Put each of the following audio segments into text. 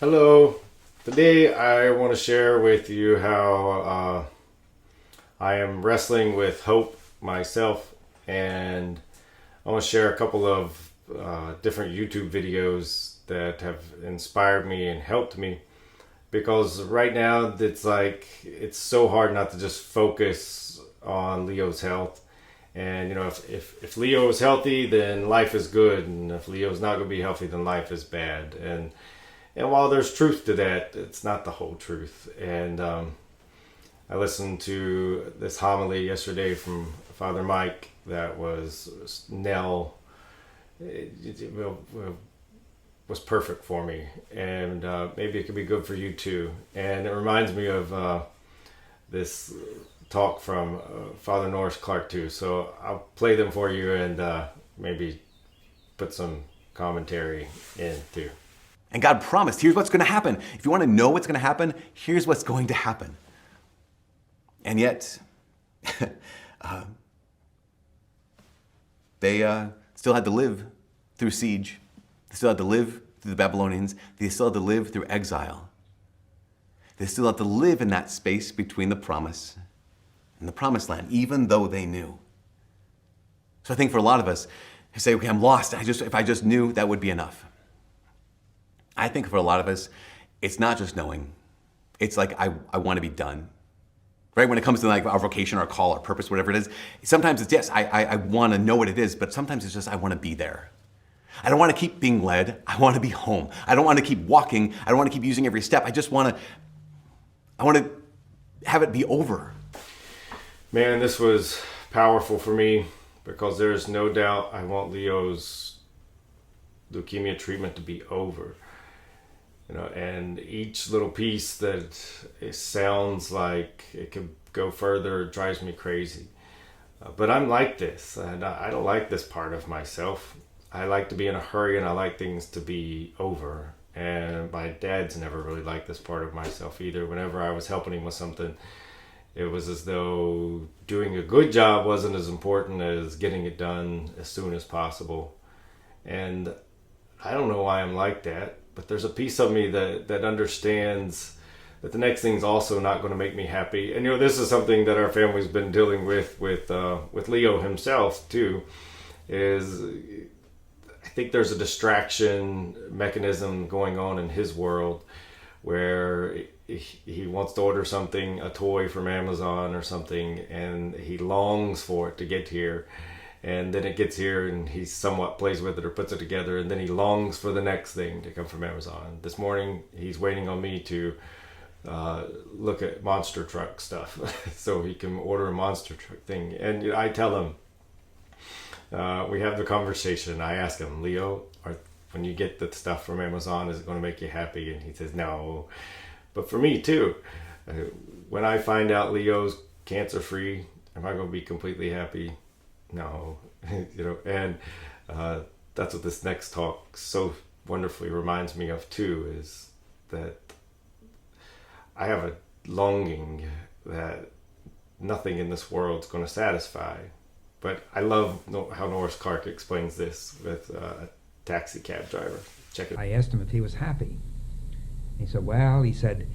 Hello. Today I want to share with you how I am wrestling with hope myself, and I want to share a couple of different YouTube videos that have inspired me and helped me. Because right now it's so hard not to just focus on Leo's health. And if Leo is healthy, then life is good, and if Leo's not going to be healthy, then life is bad. And while there's truth to that, it's not the whole truth. And I listened to this homily yesterday from Father Mike that was was perfect for me, and maybe it could be good for you too. And it reminds me of this talk from Father Norris Clark too. So I'll play them for you and maybe put some commentary in too. And God promised, here's what's going to happen. If you want to know what's going to happen, here's what's going to happen. And yet, they still had to live through siege. They still had to live through the Babylonians. They still had to live through exile. They still had to live in that space between the promise and the promised land, even though they knew. So I think for a lot of us, who say, okay, I'm lost. If I just knew, that would be enough. I think for a lot of us, it's not just knowing. It's like, I want to be done. Right? When it comes to like our vocation, our call, our purpose, whatever it is, sometimes it's, yes, I want to know what it is, but sometimes it's just, I want to be there. I don't want to keep being led. I want to be home. I don't want to keep walking. I don't want to keep using every step. I want to have it be over. Man, this was powerful for me because there's no doubt I want Leo's leukemia treatment to be over. And each little piece that it sounds like it could go further drives me crazy. But I'm like this, and I don't like this part of myself. I like to be in a hurry, and I like things to be over. And my dad's never really liked this part of myself either. Whenever I was helping him with something, it was as though doing a good job wasn't as important as getting it done as soon as possible. And I don't know why I'm like that, but there's a piece of me that understands that the next thing's also not going to make me happy. And this is something that our family's been dealing with Leo himself too. Is I think there's a distraction mechanism going on in his world where he wants to order something, a toy from Amazon or something, and he longs for it to get here. And then it gets here and he somewhat plays with it or puts it together, and then he longs for the next thing to come from Amazon. This morning he's waiting on me to look at monster truck stuff so he can order a monster truck thing. And I tell him, we have the conversation. I ask him, Leo, when you get the stuff from Amazon, is it going to make you happy? And he says, no. But for me too, when I find out Leo's cancer free, am I going to be completely happy? No. And that's what this next talk so wonderfully reminds me of too, is that I have a longing that nothing in this world's going to satisfy. But I love how Norris Clark explains this with a taxi cab driver. Check it. I asked him if he was happy. He said, well, he said,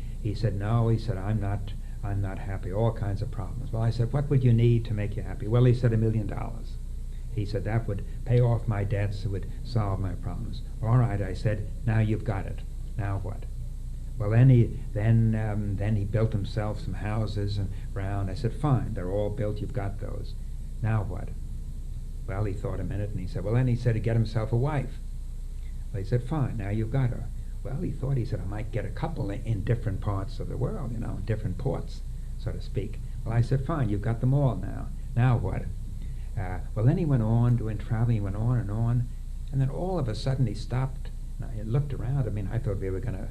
no, he said, I'm not happy, all kinds of problems. Well, I said, what would you need to make you happy? Well, he said, $1 million. He said, that would pay off my debts, it would solve my problems. All right, I said, now you've got it. Now what? Well, then he built himself some houses around. I said, fine, they're all built, you've got those. Now what? Well, he thought a minute, and he said, well, then he said to get himself a wife. Well, he said, fine, now you've got her. Well, he said, I might get a couple in different parts of the world, different ports, so to speak. Well, I said, fine, you've got them all now. Now what? Well, then he went on doing traveling, he went on, and then all of a sudden he stopped. Now, he looked around. I mean, I thought we were going to,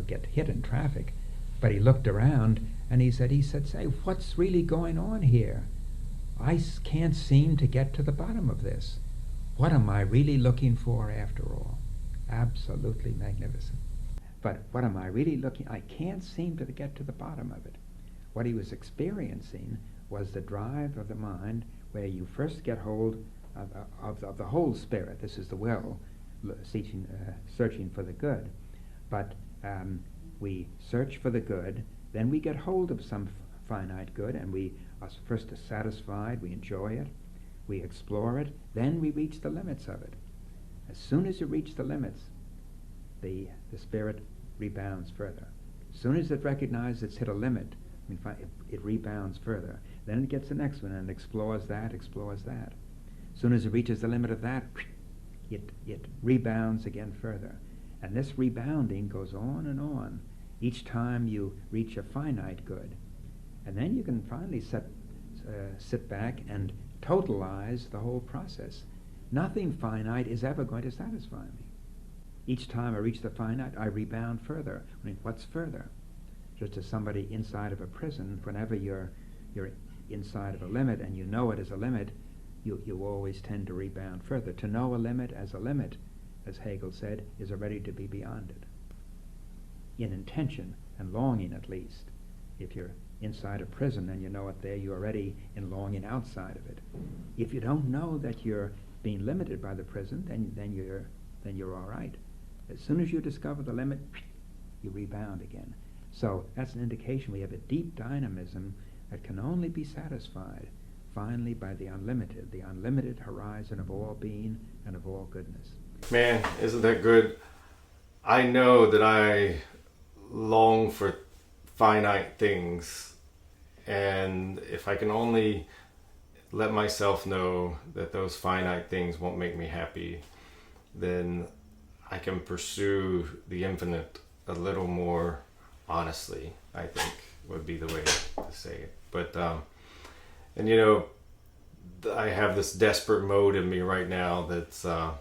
get hit in traffic. But he looked around, and he said, say, what's really going on here? I can't seem to get to the bottom of this. What am I really looking for after all? Absolutely magnificent. But what am I really looking? I can't seem to get to the bottom of it. What he was experiencing was the drive of the mind, where you first get hold of the whole spirit. This is the will, searching for the good. But We search for the good, then we get hold of some finite good, and we are first satisfied, we enjoy it, we explore it, then we reach the limits of it. As soon as you reach the limits, the spirit rebounds further. As soon as it recognizes it's hit a limit, it rebounds further. Then it gets the next one and explores that. As soon as it reaches the limit of that, it rebounds again further. And this rebounding goes on and on each time you reach a finite good. And then you can finally sit back and totalize the whole process. Nothing finite is ever going to satisfy me. Each time I reach the finite, I rebound further. What's further? Just as somebody inside of a prison, whenever you're inside of a limit and you know it as a limit, you always tend to rebound further. To know a limit, as Hegel said, is already to be beyond it. In intention and longing, at least. If you're inside a prison and you know it there, you're already in longing outside of it. If you don't know that you're being limited by the prison, then you're all right. As soon as you discover the limit, you rebound again. So that's an indication we have a deep dynamism that can only be satisfied finally by the unlimited horizon of all being and of all goodness. Man, isn't that good? I know that I long for finite things, and if I can only let myself know that those finite things won't make me happy, then I can pursue the infinite a little more honestly, I think would be the way to say it. But and you know, I have this desperate mode in me right now that's all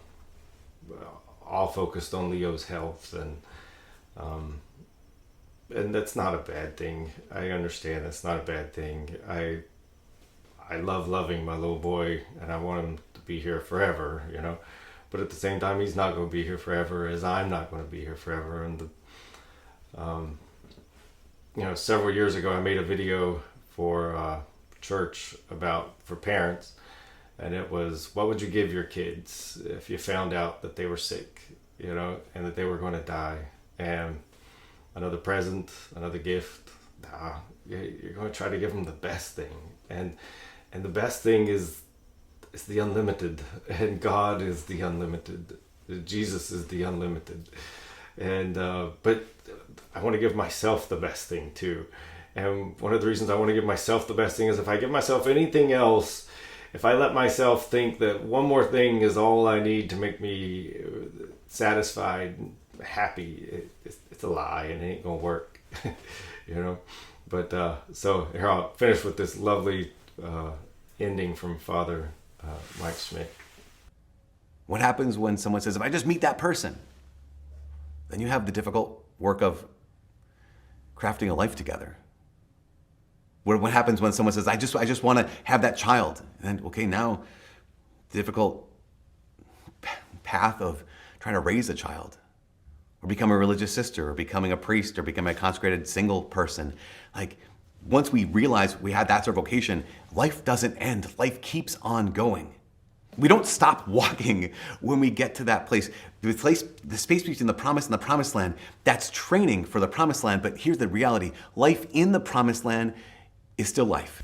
focused on Leo's health, and that's not a bad thing. I understand that's not a bad thing. I love loving my little boy, and I want him to be here forever, you know. But at the same time, he's not going to be here forever, as I'm not going to be here forever. And you know, several years ago, I made a video for church for parents, and it was, what would you give your kids if you found out that they were sick, you know, and that they were going to die? And another present, another gift. You're going to try to give them the best thing, and the best thing is the unlimited, and God is the unlimited. Jesus is the unlimited, and but I want to give myself the best thing too. And one of the reasons I want to give myself the best thing is if I give myself anything else, if I let myself think that one more thing is all I need to make me satisfied, happy, it's a lie, and it ain't gonna work, you know. But so here, I'll finish with this lovely ending from Father Mike Schmidt. What happens when someone says, if I just meet that person? Then you have the difficult work of crafting a life together. What happens when someone says, I just want to have that child? And then, okay, now the difficult path of trying to raise a child, or become a religious sister, or becoming a priest, or becoming a consecrated single person. Like, once we realize we had that's our vocation, life doesn't end. Life keeps on going. We don't stop walking when we get to that place. The space between the promise and the promised land, that's training for the promised land. But here's the reality. Life in the promised land is still life.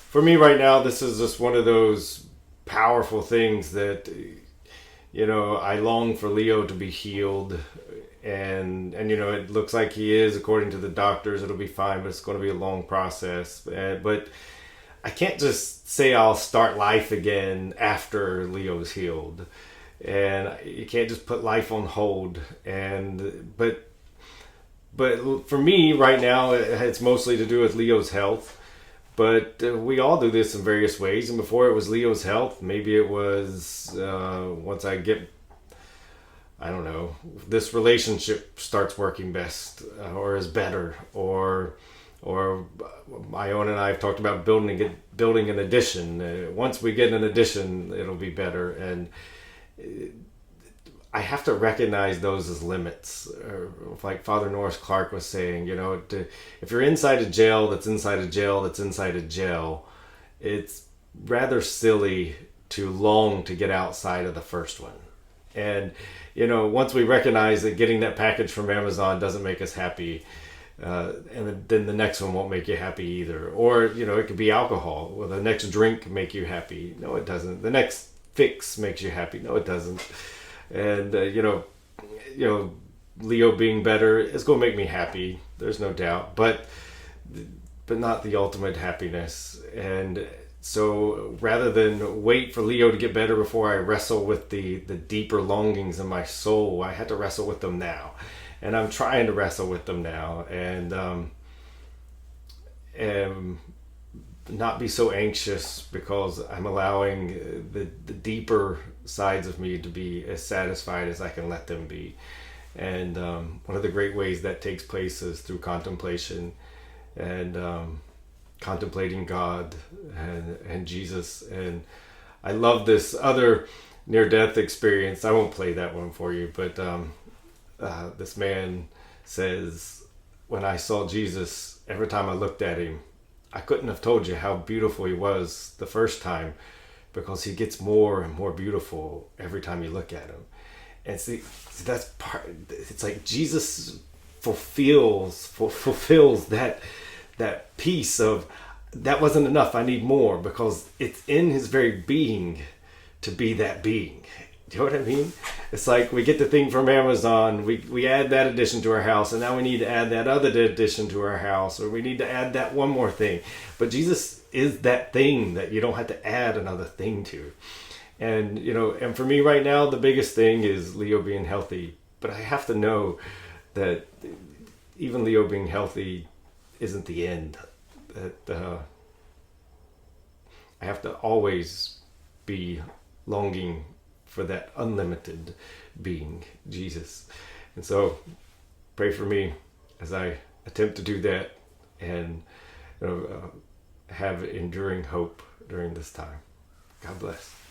For me right now, this is just one of those powerful things that, you know, I long for Leo to be healed, and you know, it looks like he is, according to the doctors. It'll be fine, but it's going to be a long process. But I can't just say I'll start life again after Leo's healed, and you can't just put life on hold. But for me right now, it's mostly to do with Leo's health. But we all do this in various ways. And before it was Leo's health, maybe it was once I get, I don't know, this relationship starts working best or is better, or Ione and I have talked about building an addition. Once we get an addition, it'll be better. And I have to recognize those as limits. Like Father Norris Clark was saying, you know, if you're inside a jail that's inside a jail that's inside a jail, it's rather silly to long to get outside of the first one. And once we recognize that getting that package from Amazon doesn't make us happy, and then the next one won't make you happy either. Or, it could be alcohol. Well, the next drink make you happy. No, it doesn't. The next fix makes you happy. No, it doesn't. And, Leo being better is going to make me happy. There's no doubt. But not the ultimate happiness. And so rather than wait for Leo to get better before I wrestle with the deeper longings in my soul, I had to wrestle with them now. And I'm trying to wrestle with them now, and not be so anxious, because I'm allowing the deeper sides of me to be as satisfied as I can let them be. And one of the great ways that takes place is through contemplation, and contemplating God and Jesus. And I love this other near-death experience. I won't play that one for you, but this man says, when I saw Jesus, every time I looked at him, I couldn't have told you how beautiful he was the first time, because he gets more and more beautiful every time you look at him. And see, that's part. It's like Jesus fulfills that piece of, that wasn't enough, I need more, because it's in his very being to be that being. Do you know what I mean? It's like we get the thing from Amazon, we add that addition to our house, and now we need to add that other addition to our house, or we need to add that one more thing. But Jesus is that thing that you don't have to add another thing to. And, and for me right now, the biggest thing is Leo being healthy. But I have to know that even Leo being healthy isn't the end. That I have to always be longing for that unlimited being, Jesus. And so pray for me as I attempt to do that, and have enduring hope during this time. God bless.